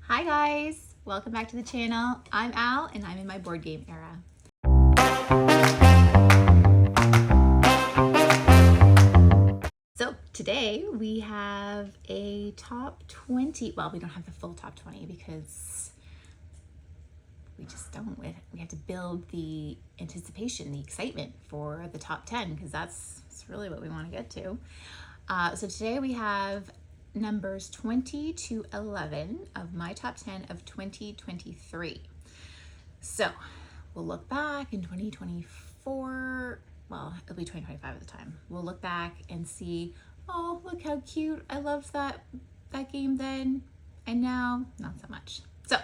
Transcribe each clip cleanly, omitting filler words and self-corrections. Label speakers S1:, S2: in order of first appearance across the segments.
S1: Hi guys, welcome back to the channel. I'm Al and I'm in my board game era. So today we have a top 20, well we don't have the full top 20 because we just don't. We have to build the anticipation, the excitement for the top 10 because that's really what we want to get to. So today we have numbers 20 to 11 of my top 10 of 2023. So we'll look back in 2024, well, it'll be 2025 at the time. We'll look back and see, oh, look how cute. I loved that game then, and now not so much. So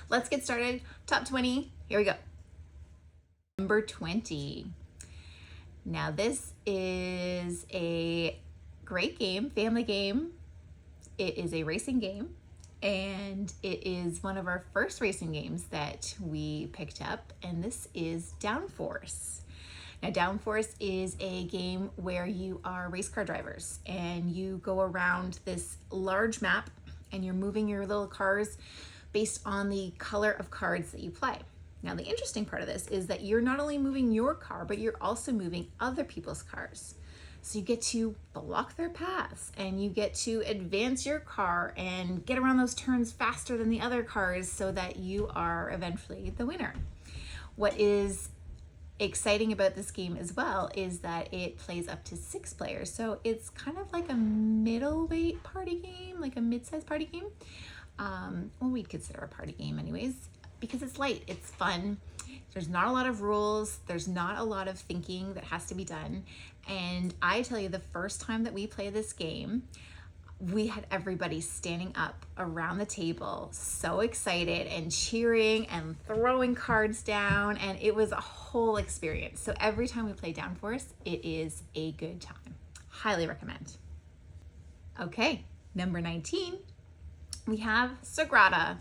S1: let's get started. Top 20, here we go. Number 20. Now this is a great game, family game. It is a racing game, and it is one of our first racing games that we picked up, and this is Downforce. Now Downforce is a game where you are race car drivers and you go around this large map and you're moving your little cars based on the color of cards that you play. Now the interesting part of this is that you're not only moving your car, but you're also moving other people's cars. So you get to block their paths and you get to advance your car and get around those turns faster than the other cars so that you are eventually the winner. What is exciting about this game as well is that it plays up to 6 players. So it's kind of like a middleweight party game, like a mid-sized party game. Well, we'd consider a party game anyways, because it's light, it's fun. There's not a lot of rules. There's not a lot of thinking that has to be done. And I tell you, the first time that we played this game, we had everybody standing up around the table, so excited and cheering and throwing cards down. And it was a whole experience. So every time we play Downforce, it is a good time. Highly recommend. Okay, number 19, we have Sagrada.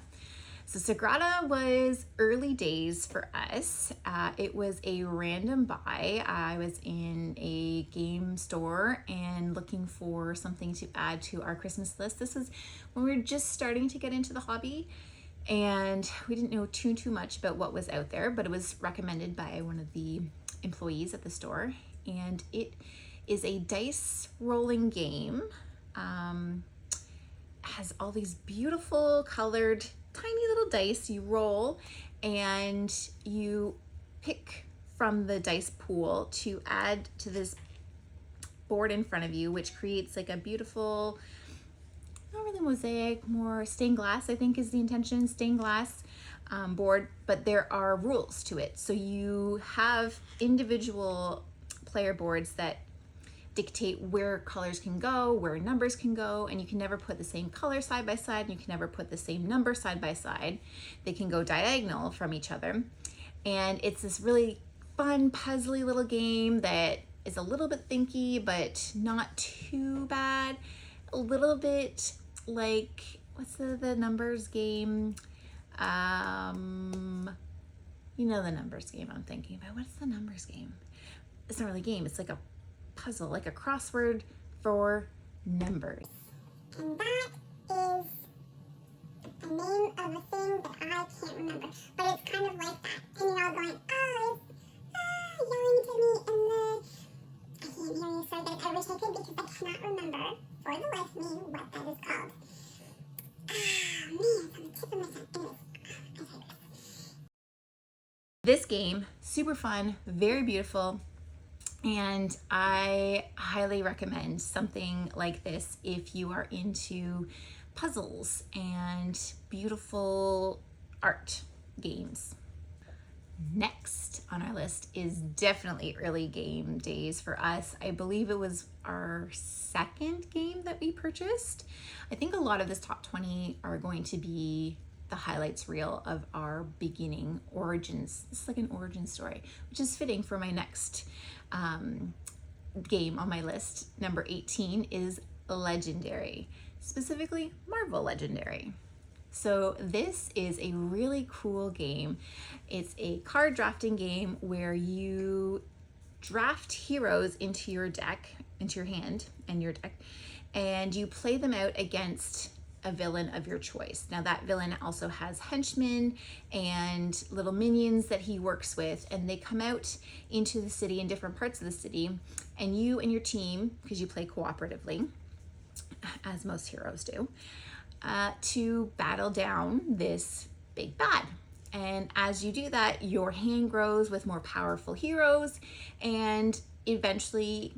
S1: So Sagrada was early days for us. It was a random buy. I was in a game store and looking for something to add to our Christmas list. This is when we were just starting to get into the hobby, and we didn't know too much about what was out there, but it was recommended by one of the employees at the store. And it is a dice rolling game. Has all these beautiful colored tiny little dice. You roll and you pick from the dice pool to add to this board in front of you, which creates like a beautiful, not really mosaic, more stained glass, I think is the intention, stained glass board, but there are rules to it. So you have individual player boards that dictate where colors can go, where numbers can go, and you can never put the same color side by side, and you can never put the same number side by side. They can go diagonal from each other. And it's this really fun, puzzly little game that is a little bit thinky, but not too bad. A little bit like, what's the numbers game? You know the numbers game I'm thinking about. What's the numbers game? It's not really a game, it's like a puzzle, like a crossword for numbers.
S2: And that is the name of a thing that I can't remember. But it's kind of like that. And you're all going, oh, it's yelling to me in the... I can't hear you, so I wish I could because I cannot remember for the life of me what that is called. Man, it's on the tip of my tongue. Anyways,
S1: This game, super fun, very beautiful. And I highly recommend something like this if you are into puzzles and beautiful art games. Next on our list is definitely early game days for us. I believe it was our second game that we purchased. I think a lot of this top 20 are going to be the highlights reel of our beginning origins. This is like an origin story, which is fitting for my next game on my list. Number 18 is Legendary, specifically Marvel Legendary. So this is a really cool game. It's a card drafting game where you draft heroes into your deck, into your hand and your deck, and you play them out against a villain of your choice. Now that villain also has henchmen and little minions that he works with, and they come out into the city in different parts of the city, and you and your team, because you play cooperatively, as most heroes do, to battle down this big bad. And as you do that, your hand grows with more powerful heroes, and eventually,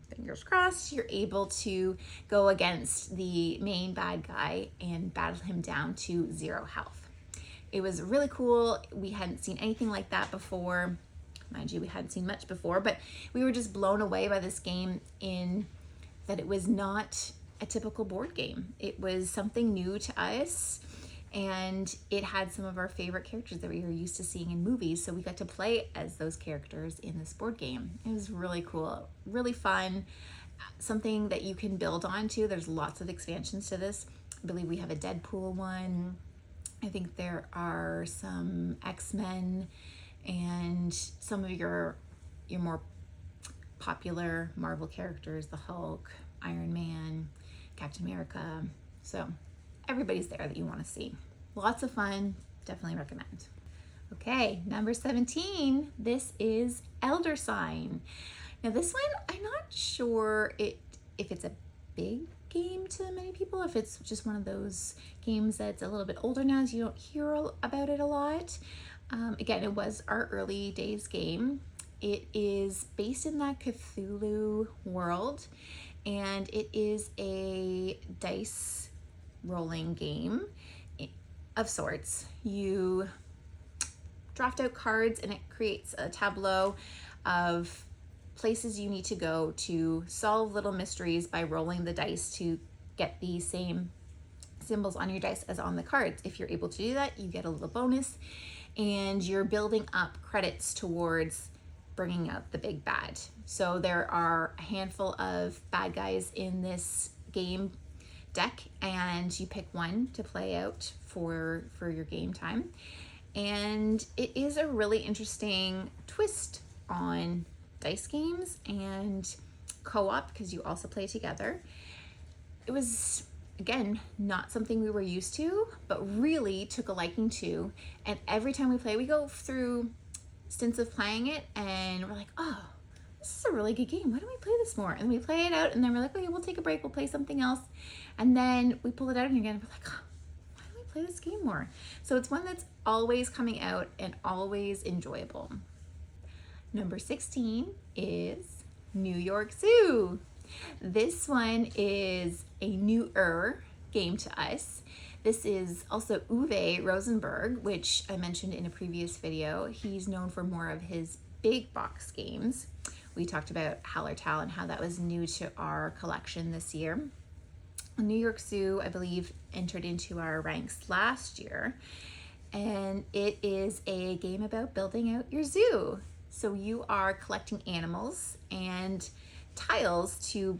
S1: fingers crossed, you're able to go against the main bad guy and battle him down to 0 health. It was really cool. We hadn't seen anything like that before. Mind you, we hadn't seen much before, but we were just blown away by this game in that it was not a typical board game. It was something new to us, and it had some of our favorite characters that we were used to seeing in movies, so we got to play as those characters in this board game. It was really cool, really fun, something that you can build onto. There's lots of expansions to this. I believe we have a Deadpool one. I think there are some X-Men and some of your more popular Marvel characters, the Hulk, Iron Man, Captain America. So everybody's there that you want to see. Lots of fun, definitely recommend. Okay, number 17, this is Elder Sign. Now this one, I'm not sure if it's a big game to many people, if it's just one of those games that's a little bit older now, so you don't hear about it a lot. Again, it was our early days game. It is based in that Cthulhu world, and it is a dice rolling game of sorts. You draft out cards and it creates a tableau of places you need to go to solve little mysteries by rolling the dice to get the same symbols on your dice as on the cards. If you're able to do that, you get a little bonus, and you're building up credits towards bringing out the big bad. So there are a handful of bad guys in this game deck, and you pick one to play out for your game time. And it is a really interesting twist on dice games and co-op, because you also play together. It was, again, not something we were used to, but really took a liking to. And every time we play, we go through stints of playing it and we're like, oh, this is a really good game. Why don't we play this more? And we play it out, and then we're like, okay, we'll take a break, we'll play something else. And then we pull it out again and we're like, oh, why don't we play this game more? So it's one that's always coming out and always enjoyable. Number 16 is New York Zoo. This one is a newer game to us. This is also Uwe Rosenberg, which I mentioned in a previous video. He's known for more of his big box games. We talked about Hallertau and how that was new to our collection this year. New York Zoo, I believe, entered into our ranks last year, and it is a game about building out your zoo. So you are collecting animals and tiles to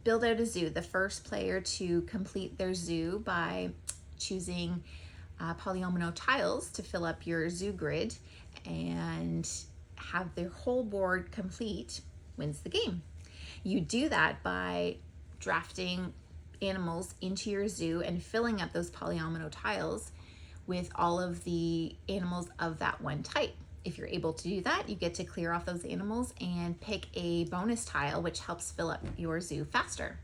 S1: build out a zoo. The first player to complete their zoo by choosing polyomino tiles to fill up your zoo grid and have their whole board complete wins the game. You do that by drafting animals into your zoo and filling up those polyomino tiles with all of the animals of that one type. If you're able to do that, you get to clear off those animals and pick a bonus tile, which helps fill up your zoo faster.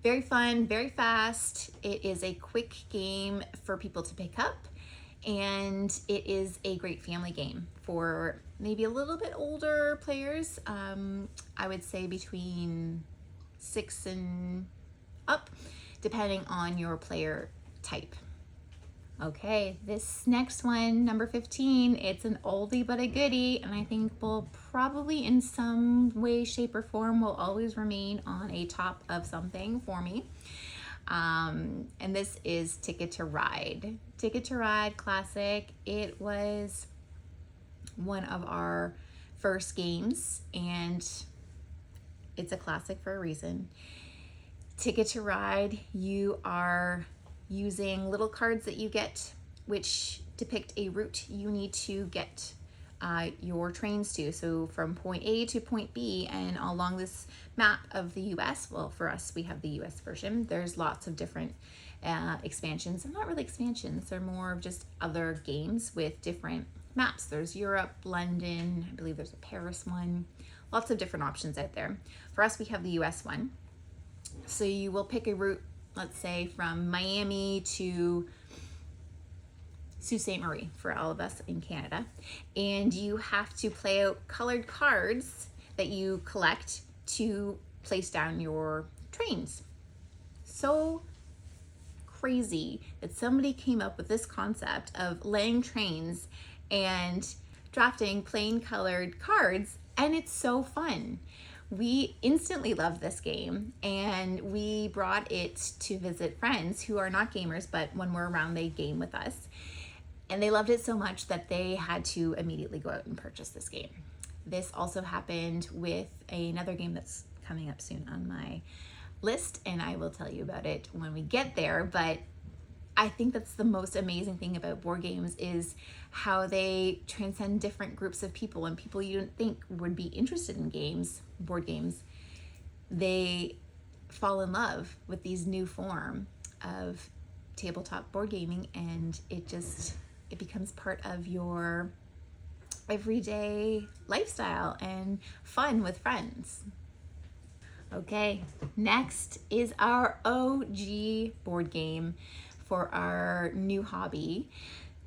S1: Very fun, very fast. It is a quick game for people to pick up, and it is a great family game for maybe a little bit older players. I would say between 6 and up, depending on your player type. Okay, this next one, number 15, it's an oldie but a goodie, and I think will probably in some way, shape, or form will always remain on a top of something for me. And this is Ticket to Ride. Ticket to Ride classic. It was one of our first games, and it's a classic for a reason. Ticket to Ride, you are using little cards that you get which depict a route you need to get your trains to. So from point A to point B, and along this map of the US, well, for us, we have the US version, there's lots of different expansions. They're not really expansions, they're more of just other games with different maps. There's Europe, London, I believe there's a Paris one, lots of different options out there. For us, we have the US one. So you will pick a route, let's say from Miami to Sault Ste. Marie for all of us in Canada. And you have to play out colored cards that you collect to place down your trains. So crazy that somebody came up with this concept of laying trains and drafting plain colored cards, and it's so fun. We instantly loved this game, and we brought it to visit friends who are not gamers, but when we're around, they game with us. And they loved it so much that they had to immediately go out and purchase this game. This also happened with another game that's coming up soon on my list, and I will tell you about it when we get there. But I think that's the most amazing thing about board games is how they transcend different groups of people, and people you didn't think would be interested in games, board games. They fall in love with these new form of tabletop board gaming, and it becomes part of your everyday lifestyle and fun with friends. Okay, next is our OG board game for our new hobby.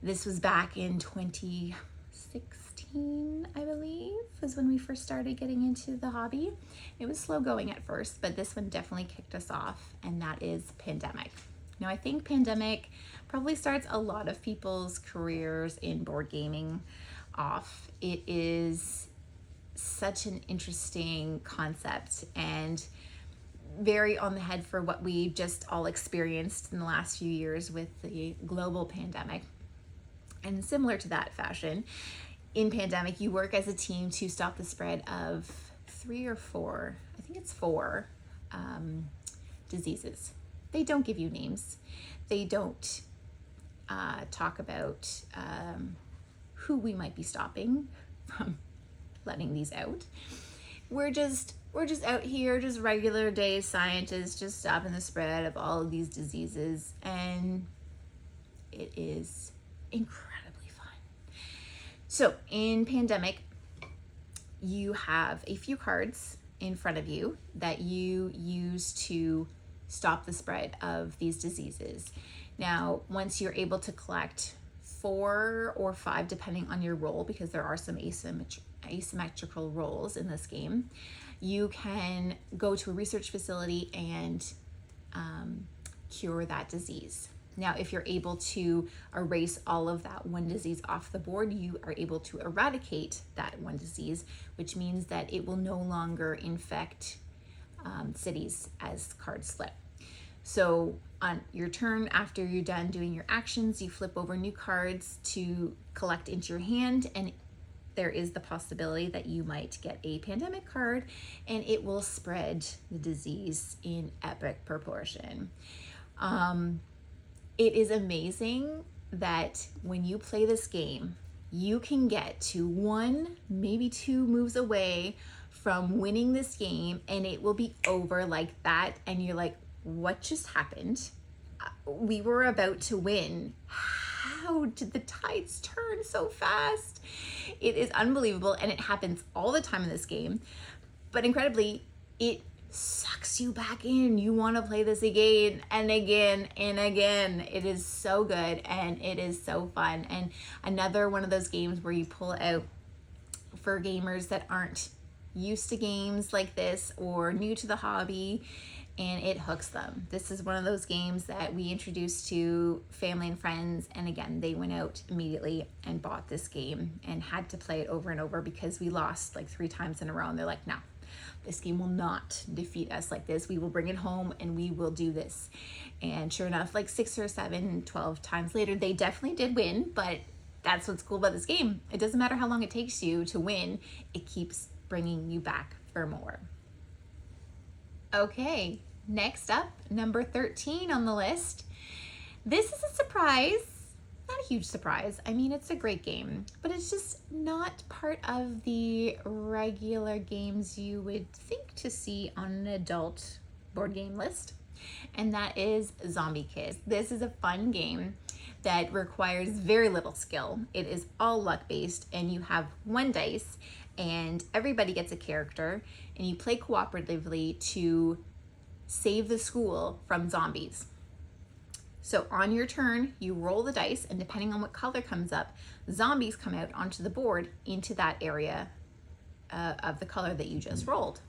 S1: This was back in 2016, I believe, was when we first started getting into the hobby. It was slow going at first, but this one definitely kicked us off, and that is Pandemic. Now, I think Pandemic probably starts a lot of people's careers in board gaming off. It is such an interesting concept and very on the head for what we just all experienced in the last few years with the global pandemic. And similar to that fashion, in Pandemic, you work as a team to stop the spread of 3 or 4, I think it's 4 diseases. They don't give you names. They don't talk about who we might be stopping from letting these out. We're just out here, just regular day scientists, just stopping the spread of all of these diseases, and it is incredibly fun. So in Pandemic, you have a few cards in front of you that you use to stop the spread of these diseases. Now, once you're able to collect 4 or 5, depending on your role, because there are some asymmetrical roles in this game, you can go to a research facility and cure that disease. Now, if you're able to erase all of that one disease off the board, you are able to eradicate that one disease, which means that it will no longer infect cities as cards slip. So on your turn, after you're done doing your actions, you flip over new cards to collect into your hand, and there is the possibility that you might get a Pandemic card, and it will spread the disease in epic proportion. It is amazing that when you play this game, you can get to 1, maybe 2 moves away from winning this game, and it will be over like that, and you're like, what just happened? We were about to win. How did the tides turn so fast? It is unbelievable, and it happens all the time in this game. But incredibly, it sucks you back in. You want to play this again and again and again. It is so good, and it is so fun. And another one of those games where you pull out for gamers that aren't used to games like this or new to the hobby, and it hooks them. This is one of those games that we introduced to family and friends, and again, they went out immediately and bought this game and had to play it over and over because we lost like 3 times in a row, and they're like, no, this game will not defeat us like this. We will bring it home and we will do this. And sure enough, like 6 or 7, 12 times later, they definitely did win, but that's what's cool about this game. It doesn't matter how long it takes you to win, it keeps bringing you back for more. Okay, next up, number 13 on the list. This is a surprise. not a huge surprise. I mean, it's a great game, but it's just not part of the regular games you would think to see on an adult board game list. And that is Zombie Kids. This is a fun game that requires very little skill. It is all luck based, and you have one dice, and everybody gets a character, and you play cooperatively to save the school from zombies. So on your turn, you roll the dice, and depending on what color comes up, zombies come out onto the board into that area of the color that you just rolled.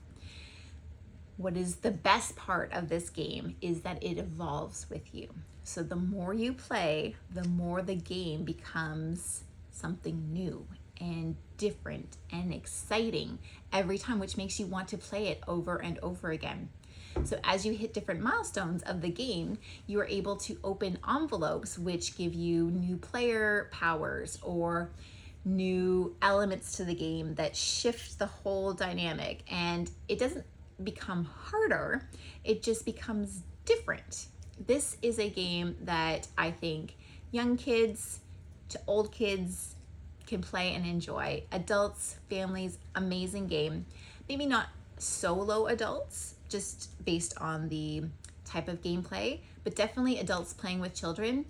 S1: What is the best part of this game is that it evolves with you. So the more you play, the more the game becomes something new and different and exciting every time, which makes you want to play it over and over again. So as you hit different milestones of the game, you are able to open envelopes which give you new player powers or new elements to the game that shift the whole dynamic. And it doesn't become harder, it just becomes different. This is a game that I think young kids to old kids can play and enjoy. Adults, families, amazing game. Maybe not solo adults, just based on the type of gameplay, but definitely adults playing with children,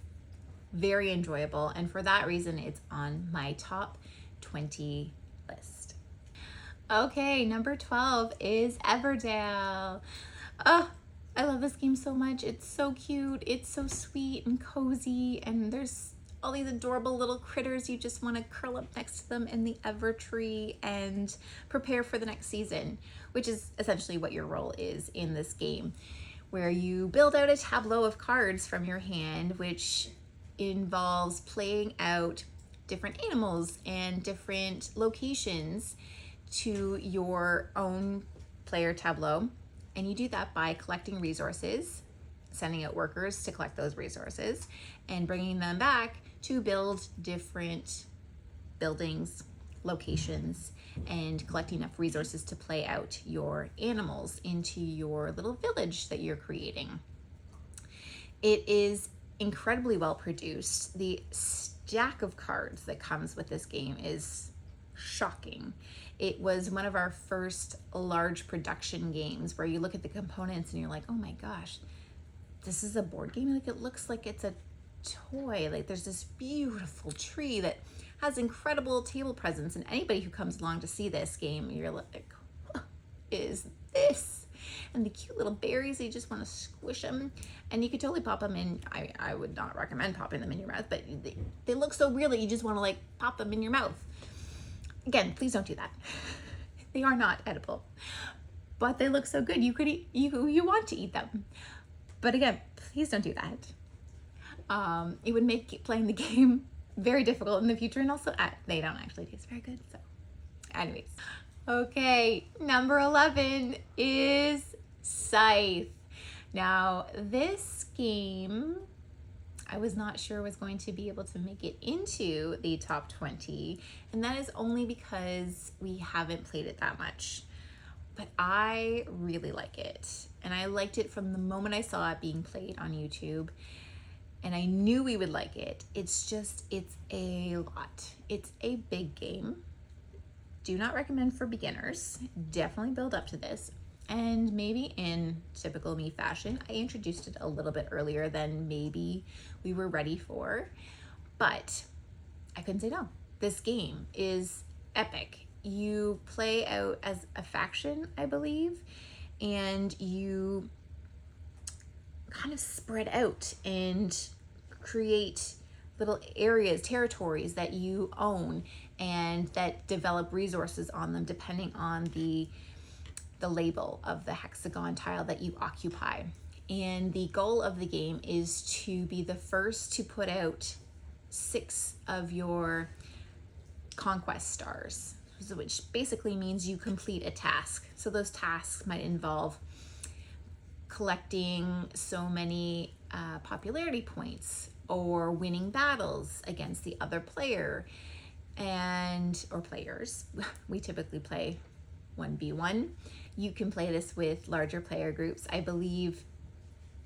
S1: very enjoyable. And for that reason, it's on my top 20 list. Okay, number 12 is Everdell. Oh, I love this game so much. It's so cute. It's so sweet and cozy, and there's all these adorable little critters. You just want to curl up next to them in the Ever Tree and prepare for the next season, which is essentially what your role is in this game, where you build out a tableau of cards from your hand, which involves playing out different animals and different locations to your own player tableau. And you do that by collecting resources, sending out workers to collect those resources, and bringing them back to build different buildings, locations, and collecting enough resources to play out your animals into your little village that you're creating. It is incredibly well produced. The stack of cards that comes with this game is shocking. It was one of our first large production games where you look at the components and you're like, oh my gosh, this is a board game? Like, it looks like it's a toy. Like, there's this beautiful tree that has incredible table presence, and anybody who comes along to see this game, you're like, what is this? And the cute little berries, you just want to squish them, and you could totally pop them in. I would not recommend popping them in your mouth, but they look so real that you just want to like pop them in your mouth. Again, please don't do that. They are not edible, but they look so good. You could eat, you want to eat them. But again, please don't do that. It would make playing the game very difficult in the future, and also they don't actually taste very good. So anyways, okay, number 11 is Scythe. Now this game, I was not sure was going to be able to make it into the top 20, and that is only because we haven't played it that much. But I really like it, and I liked it from the moment I saw it being played on YouTube, and I knew we would like it. It's a lot. It's a big game. Do not recommend for beginners. Definitely build up to this. And maybe in typical me fashion, I introduced it a little bit earlier than maybe we were ready for, but I couldn't say no. This game is epic. You play out as a faction, I believe, and you kind of spread out and create little areas, territories that you own and that develop resources on them depending on the label of the hexagon tile that you occupy. And the goal of the game is to be the first to put out 6 of your conquest stars, which basically means you complete a task. So those tasks might involve collecting so many popularity points, or winning battles against the other player or players. We typically play 1v1. You can play this with larger player groups. I believe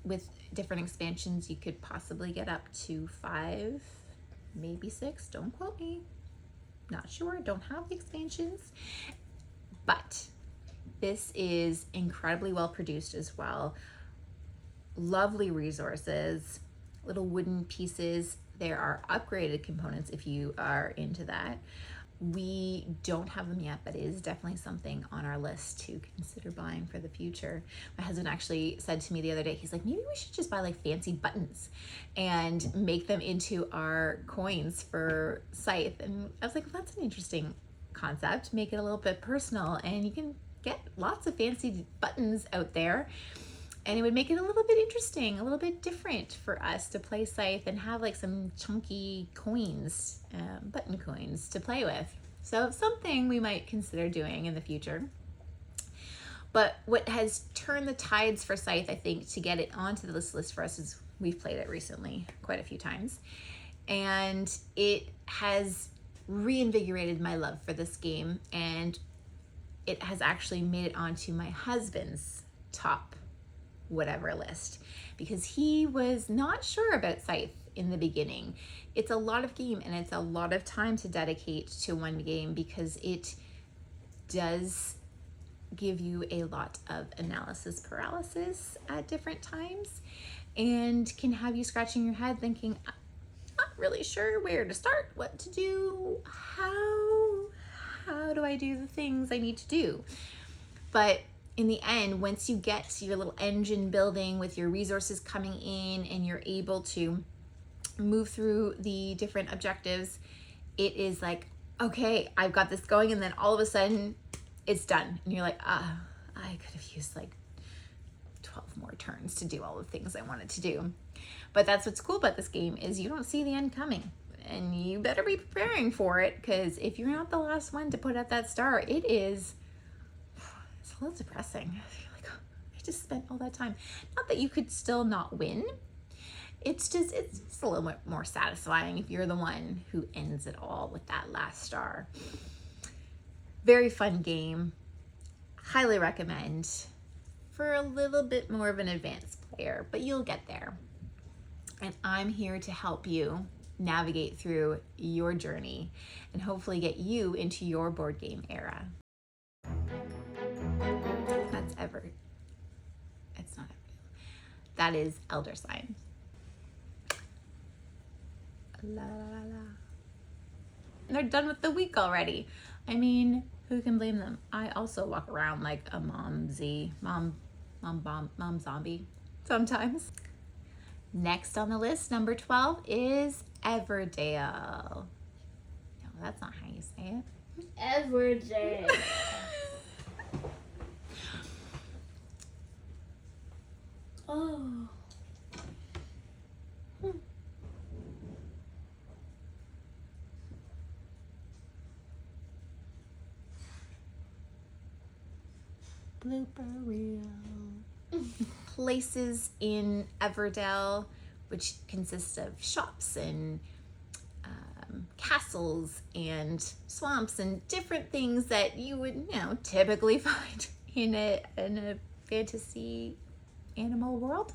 S1: with different expansions you could possibly get up to 5 maybe 6, don't quote me. Not sure, don't have the expansions. But this is incredibly well produced as well. Lovely resources, little wooden pieces. There are upgraded components if you are into that. We don't have them yet, but it is definitely something on our list to consider buying for the future. My husband actually said to me the other day, he's like, maybe we should just buy like fancy buttons and make them into our coins for Scythe. And I was like, well, that's an interesting concept. Make it a little bit personal, and you can get lots of fancy buttons out there. And it would make it a little bit interesting, a little bit different for us to play Scythe and have like some chunky coins, button coins to play with. So something we might consider doing in the future. But what has turned the tides for Scythe, I think, to get it onto this list for us is we've played it recently quite a few times. And it has reinvigorated my love for this game. And it has actually made it onto my husband's top whatever list, because he was not sure about Scythe in the beginning. It's a lot of game, and it's a lot of time to dedicate to one game, because it does give you a lot of analysis paralysis at different times, and can have you scratching your head thinking, I'm not really sure where to start, what to do, how do I do the things I need to do. But in the end, once you get your little engine building with your resources coming in and you're able to move through the different objectives, it is like, okay, I've got this going, and then all of a sudden it's done. And you're like, I could have used like 12 more turns to do all the things I wanted to do. But that's what's cool about this game, is you don't see the end coming. And you better be preparing for it, because if you're not the last one to put out that star, it's a little depressing. You're like, oh, I just spent all that time. Not that you could still not win. It's just a little bit more satisfying if you're the one who ends it all with that last star. Very fun game. Highly recommend for a little bit more of an advanced player, but you'll get there. And I'm here to help you navigate through your journey and hopefully get you into your board game era. It's not Everdell. That is Elder Sign. La la la. And they're done with the week already. I mean, who can blame them? I also walk around like a mom zombie sometimes. Next on the list, number 12 is Everdell. No, that's not how you say it.
S3: Everdell. Oh.
S1: Blooper reel. Places in Everdell, which consists of shops and castles and swamps and different things that you would, typically find in a fantasy animal world.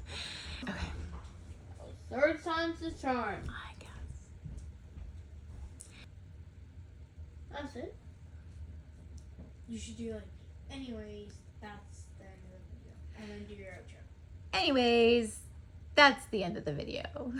S1: Okay.
S3: Third time's the charm.
S1: I guess.
S3: That's it. You should do anyways, that's the end of the video. And then do your outro.
S1: Anyways, that's the end of the video.